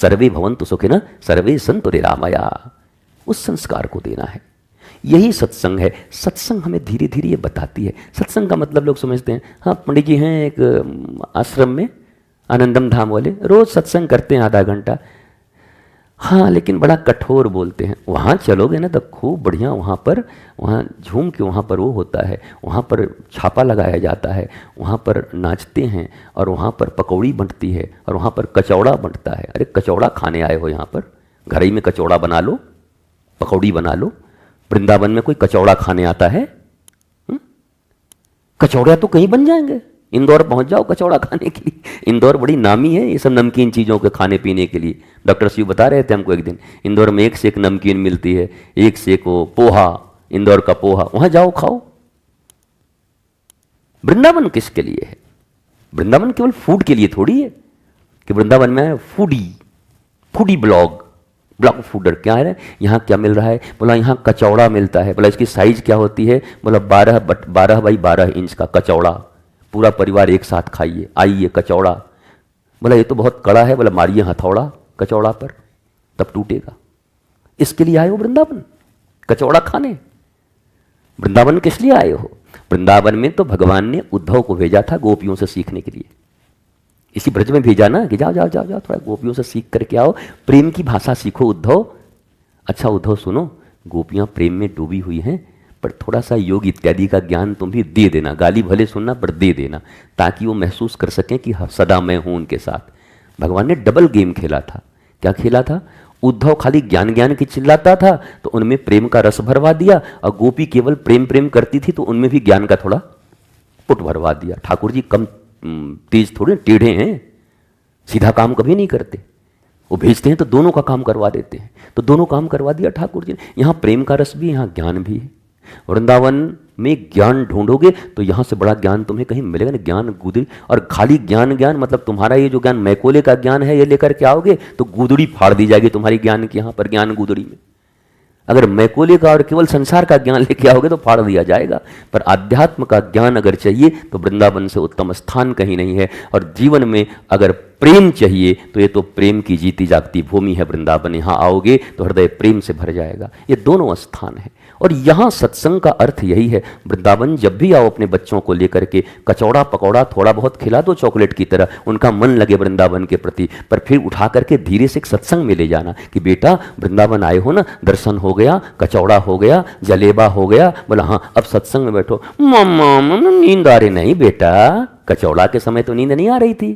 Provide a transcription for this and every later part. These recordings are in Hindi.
सर्वे भवन्तु सुखिनः सर्वे सन्तु निरामया। उस संस्कार को देना है, यही सत्संग है। सत्संग हमें धीरे धीरे ये बताती है। सत्संग का मतलब लोग समझते हैं, हाँ पंडित जी हैं एक आश्रम में, आनंदम धाम वाले, रोज सत्संग करते हैं आधा घंटा, हाँ लेकिन बड़ा कठोर बोलते हैं। वहाँ चलोगे ना तो खूब बढ़िया, वहाँ झूम के वहाँ पर वो होता है, वहाँ पर छापा लगाया जाता है, वहाँ पर नाचते हैं और वहाँ पर पकौड़ी बंटती है और वहाँ पर कचौड़ा बंटता है। अरे कचौड़ा खाने आए हो यहाँ पर, घर ही में कचौड़ा बना लो, पकौड़ी बना लो। वृंदावन में कोई कचौड़ा खाने आता है? कचौड़ा तो कहीं बन जाएंगे, इंदौर पहुंच जाओ कचौड़ा खाने के लिए। इंदौर बड़ी नामी है ये सब नमकीन चीज़ों के खाने पीने के लिए। डॉक्टर शिव बता रहे थे हमको एक दिन, इंदौर में एक से एक नमकीन मिलती है, एक से एक वो पोहा, इंदौर का पोहा, वहां जाओ खाओ। वृंदावन किसके लिए है? वृंदावन केवल फूड के लिए थोड़ी है कि वृंदावन में फूडी ब्लॉग फूडर क्या है, यहाँ क्या मिल रहा है? बोला यहाँ कचौड़ा मिलता है। बोला इसकी साइज क्या होती है? बोला 12 बाई 12 इंच का कचौड़ा, पूरा परिवार एक साथ खाइए, आइए कचौड़ा। बोला ये तो बहुत कड़ा है। बोला मारिए हथौड़ा कचौड़ा पर, तब टूटेगा। इसके लिए आए हो वृंदावन, कचौड़ा खाने? वृंदावन किस लिए आए हो? वृंदावन में तो भगवान ने उद्धव को भेजा था गोपियों से सीखने के लिए। इसी ब्रज में भेजा ना कि जाओ जाओ जाओ जाओ थोड़ा गोपियों से सीख करके आओ, प्रेम की भाषा सीखो उद्धव। अच्छा उद्धव सुनो, गोपियां प्रेम में डूबी हुई हैं, पर थोड़ा सा योग इत्यादि का ज्ञान तुम भी दे देना, गाली भले सुनना पर दे देना, ताकि वो महसूस कर सकें कि सदा मैं हूं उनके साथ। भगवान ने डबल गेम खेला था। क्या खेला था? उद्धव खाली ज्ञान ज्ञान की चिल्लाता था तो उनमें प्रेम का रस भरवा दिया, और गोपी केवल प्रेम प्रेम करती थी तो उनमें भी ज्ञान का थोड़ा पुट भरवा दिया। ठाकुर जी कम तेज थोड़े, टेढ़े हैं, सीधा काम कभी नहीं करते। वो भेजते हैं तो दोनों का काम करवा देते हैं, तो दोनों काम करवा दिया ठाकुर जी ने। यहाँ प्रेम का रस भी, यहाँ ज्ञान भी है। वृंदावन में ज्ञान ढूंढोगे तो यहाँ से बड़ा ज्ञान तुम्हें कहीं मिलेगा नहीं। ज्ञान गुदड़ी, और खाली ज्ञान ज्ञान मतलब तुम्हारा ये जो ज्ञान मैकोले का ज्ञान है ये लेकर के आओगे तो गुदड़ी फाड़ दी जाएगी तुम्हारी ज्ञान की। यहाँ पर ज्ञान गुदड़ी में अगर मैकोले का और केवल संसार का ज्ञान लेके आओगे तो फाड़ दिया जाएगा। पर आध्यात्म का ज्ञान अगर चाहिए तो वृंदावन से उत्तम स्थान कहीं नहीं है। और जीवन में अगर प्रेम चाहिए तो ये तो प्रेम की जीती जागती भूमि है वृंदावन। यहाँ आओगे तो हृदय प्रेम से भर जाएगा। ये दोनों स्थान है और यहाँ सत्संग का अर्थ यही है। वृंदावन जब भी आओ अपने बच्चों को लेकर के कचौड़ा पकौड़ा थोड़ा बहुत खिला दो चॉकलेट की तरह, उनका मन लगे वृंदावन के प्रति, पर फिर उठा करके धीरे से एक सत्संग में ले जाना कि बेटा वृंदावन आए हो ना, दर्शन हो गया, कचौड़ा हो गया, जलेबा हो गया। बोला हाँ अब सत्संग में बैठो। मम्मा नींद आ रही। नहीं बेटा, कचौड़ा के समय तो नींद नहीं आ रही थी,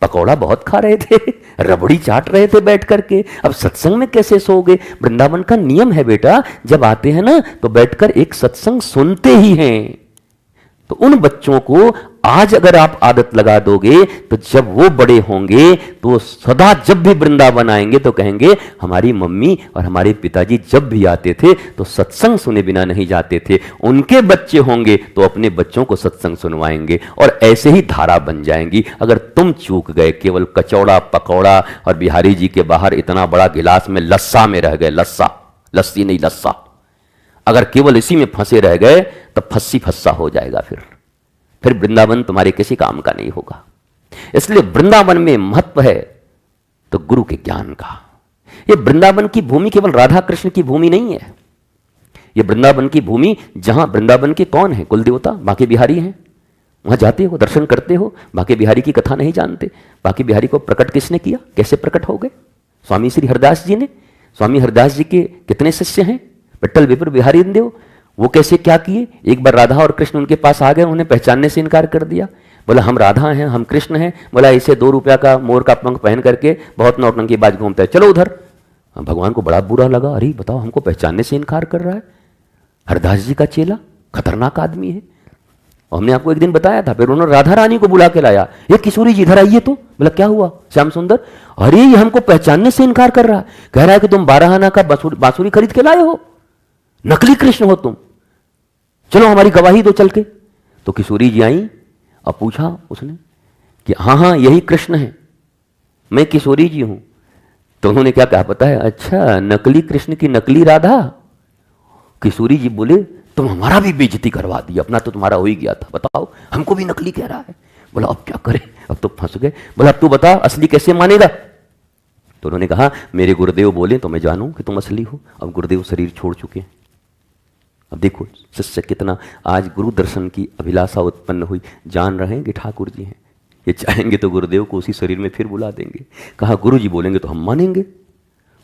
पकौड़ा बहुत खा रहे थे, रबड़ी चाट रहे थे बैठ करके, अब सत्संग में कैसे सोओगे? वृंदावन का नियम है बेटा, जब आते हैं ना तो बैठकर एक सत्संग सुनते ही हैं। तो उन बच्चों को आज अगर आप आदत लगा दोगे तो जब वो बड़े होंगे तो सदा जब भी वृंदावन आएंगे तो कहेंगे हमारी मम्मी और हमारे पिताजी जब भी आते थे तो सत्संग सुने बिना नहीं जाते थे। उनके बच्चे होंगे तो अपने बच्चों को सत्संग सुनवाएंगे और ऐसे ही धारा बन जाएंगी। अगर तुम चूक गए, केवल कचौड़ा पकौड़ा और बिहारी जी के बाहर इतना बड़ा गिलास में लस्सा में रह गए, लस्सी नहीं लस्सा, अगर केवल इसी में फंसे रह गए तो फस्सी फस्सा हो जाएगा। फिर वृंदावन तुम्हारे किसी काम का नहीं होगा। इसलिए वृंदावन में महत्व है तो गुरु के ज्ञान का। ये वृंदावन की भूमि केवल राधा कृष्ण की भूमि नहीं है, ये वृंदावन की भूमि जहां वृंदावन के कौन है? कुल देवता बांके बिहारी हैं। वहां जाते हो, दर्शन करते हो, बांके बिहारी की कथा नहीं जानते। बांके बिहारी को प्रकट किसने किया, कैसे प्रकट हो गए? स्वामी श्री हरदास जी ने। स्वामी हरदास जी के कितने शिष्य हैं? विट्ठल विपुर बिहारी देव। वो कैसे क्या किए? एक बार राधा और कृष्ण उनके पास आ गए, उन्हें पहचानने से इनकार कर दिया। बोला हम राधा हैं, हम कृष्ण हैं। बोला इसे 2 रुपया का मोर का पंख पहन करके बहुत नौटंकी बाज घूमता है, चलो उधर। भगवान को बड़ा बुरा लगा, अरे बताओ हमको पहचानने से इनकार कर रहा है, हरदास जी का चेला, खतरनाक आदमी है। और हमने आपको एक दिन बताया था, फिर उन्होंने राधा रानी को बुला के लाया, ये किशोरी जी इधर आइए। तो बोला क्या हुआ श्याम सुंदर? अरे ये हमको पहचानने से इनकार कर रहा है, कह रहा है कि तुम 12 आना का बांसुरी खरीद के लाए हो, नकली कृष्ण हो तुम, चलो हमारी गवाही दो चल के। तो किशोरी जी आई और पूछा उसने कि हाँ हाँ यही कृष्ण है, मैं किशोरी जी हूं। तो उन्होंने क्या कहा पता है? अच्छा नकली कृष्ण की नकली राधा। किशोरी जी बोले तुम हमारा भी बेइज्जती करवा दी, अपना तो तुम्हारा हो ही गया था, बताओ हमको भी नकली कह रहा है। बोला अब क्या करें, अब तो फंस गए। बोला अब तू बता असली कैसे मानेगा? तो उन्होंने कहा मेरे गुरुदेव बोले तो मैं जानूं कि तुम असली हो। अब गुरुदेव शरीर छोड़ चुके हैं। अब देखो शिष्य कितना आज गुरु दर्शन की अभिलाषा उत्पन्न हुई, जान रहे हैं कि ठाकुर जी हैं, ये चाहेंगे तो गुरुदेव को उसी शरीर में फिर बुला देंगे। कहा गुरु जी बोलेंगे तो हम मानेंगे।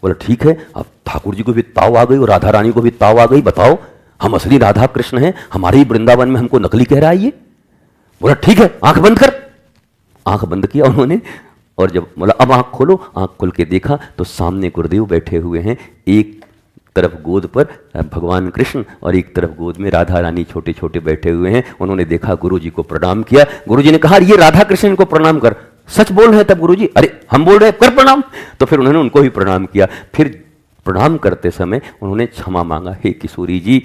बोला ठीक है, अब ठाकुर जी को भी ताव आ गई और राधा रानी को भी ताव आ गई, बताओ हम असली राधा कृष्ण हैं, हमारे ही वृंदावन में हमको नकली कह रहा है ये। बोला ठीक है, आंख बंद कर। आंख बंद किया उन्होंने, और जब बोला अब आंख खोलो, आंख खोल के देखा तो सामने गुरुदेव बैठे हुए हैं, एक तरफ गोद पर भगवान कृष्ण और एक तरफ गोद में राधा रानी छोटे छोटे बैठे हुए हैं। उन्होंने देखा, गुरु जी को प्रणाम किया। गुरु जी ने कहा ये राधा कृष्ण को प्रणाम कर। सच बोल रहे हैं तब गुरु जी, अरे हम बोल रहे हैं कर प्रणाम। तो फिर उन्होंने उनको भी प्रणाम किया। फिर प्रणाम करते समय उन्होंने क्षमा मांगा, हे किशोरी जी,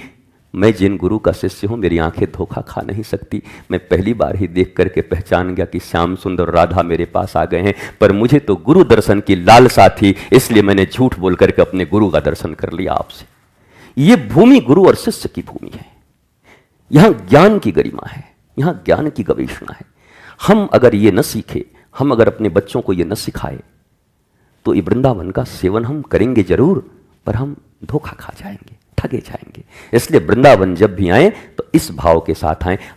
मैं जिन गुरु का शिष्य हूं मेरी आंखें धोखा खा नहीं सकती। मैं पहली बार ही देख करके पहचान गया कि श्याम सुंदर राधा मेरे पास आ गए हैं, पर मुझे तो गुरु दर्शन की लालसा थी, इसलिए मैंने झूठ बोल करके अपने गुरु का दर्शन कर लिया आपसे। ये भूमि गुरु और शिष्य की भूमि है। यहां ज्ञान की गरिमा है, यहां ज्ञान की गवेषणा है। हम अगर ये न सीखे, हम अगर अपने बच्चों को ये न सिखाए, तो ये वृंदावन का सेवन हम करेंगे जरूर, पर हम धोखा खा जाएंगे, ठगे जाएंगे। इसलिए वृंदावन जब भी आए तो इस भाव के साथ आए,